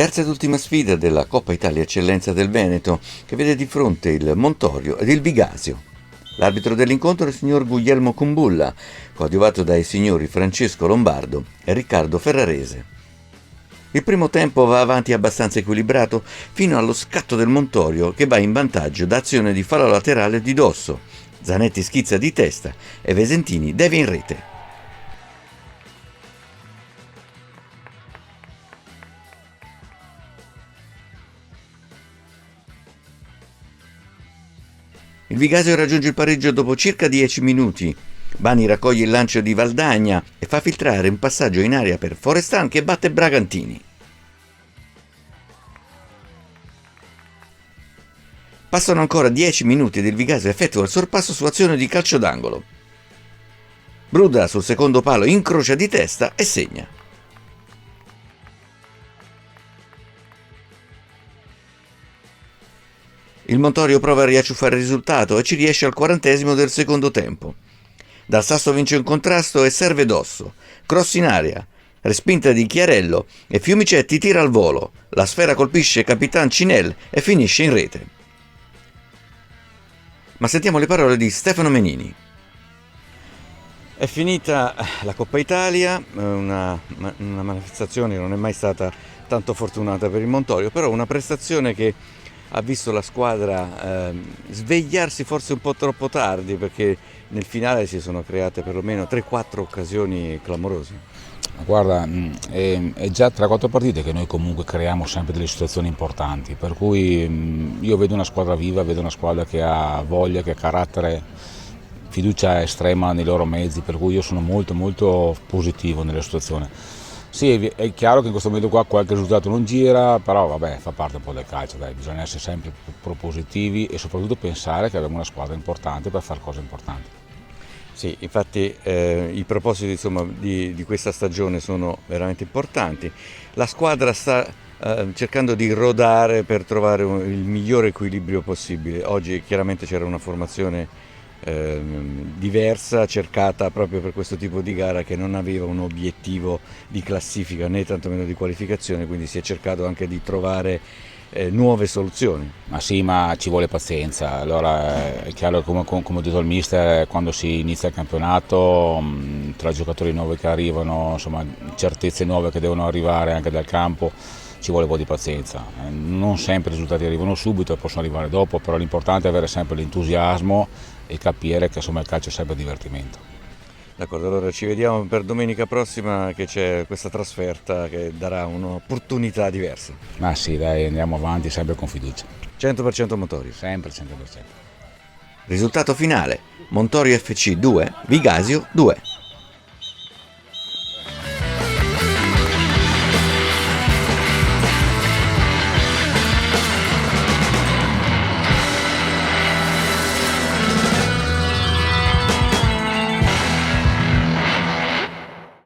Terza ed ultima sfida della Coppa Italia Eccellenza del Veneto, che vede di fronte il Montorio ed il Vigasio. L'arbitro dell'incontro è il signor Guglielmo Kumbulla, coadiuvato dai signori Francesco Lombardo e Riccardo Ferrarese. Il primo tempo va avanti abbastanza equilibrato fino allo scatto del Montorio, che va in vantaggio da azione di fallo laterale di dosso. Zanetti schizza di testa e Vesentini devia in rete. Il Vigasio raggiunge il pareggio dopo circa 10 minuti. Bani raccoglie il lancio di Valdagna e fa filtrare un passaggio in aria per Forestan che batte Bragantini. Passano ancora 10 minuti ed il Vigasio effettua il sorpasso su azione di calcio d'angolo. Bruda sul secondo palo incrocia di testa e segna. Il Montorio prova a riacciuffare il risultato e ci riesce al 40° del secondo tempo. Dal Sasso vince un contrasto e serve Dosso. Cross in aria, respinta di Chiarello e Fiumicetti tira al volo. La sfera colpisce Capitan Cinel e finisce in rete. Ma sentiamo le parole di Stefano Menini. È finita la Coppa Italia, una manifestazione che non è mai stata tanto fortunata per il Montorio, però una prestazione che ha visto la squadra svegliarsi forse un po' troppo tardi, perché nel finale si sono create perlomeno 3-4 occasioni clamorose. Guarda, è già 3-4 partite che noi comunque creiamo sempre delle situazioni importanti, per cui io vedo una squadra viva, vedo una squadra che ha voglia, che ha carattere, fiducia estrema nei loro mezzi, per cui io sono molto molto positivo nella situazione. Sì, è chiaro che in questo momento qua qualche risultato non gira, però vabbè, fa parte un po' del calcio, dai, bisogna essere sempre propositivi e soprattutto pensare che abbiamo una squadra importante per fare cose importanti. Sì, infatti i propositi insomma, di questa stagione sono veramente importanti. La squadra sta cercando di rodare per trovare il migliore equilibrio possibile. Oggi chiaramente c'era una formazione diversa, cercata proprio per questo tipo di gara, che non aveva un obiettivo di classifica né tantomeno di qualificazione, quindi si è cercato anche di trovare nuove soluzioni. Ma sì, ma ci vuole pazienza. Allora è chiaro che come ha detto il mister, quando si inizia il campionato, tra giocatori nuovi che arrivano, insomma certezze nuove che devono arrivare anche dal campo, ci vuole un po' di pazienza. Non sempre i risultati arrivano subito e possono arrivare dopo, però l'importante è avere sempre l'entusiasmo e capire che insomma il calcio è sempre divertimento. D'accordo, allora ci vediamo per domenica prossima, che c'è questa trasferta che darà un'opportunità diversa. Ma sì, dai, andiamo avanti sempre con fiducia. 100% Montorio. Sempre 100%. Risultato finale: Montorio FC 2, Vigasio 2.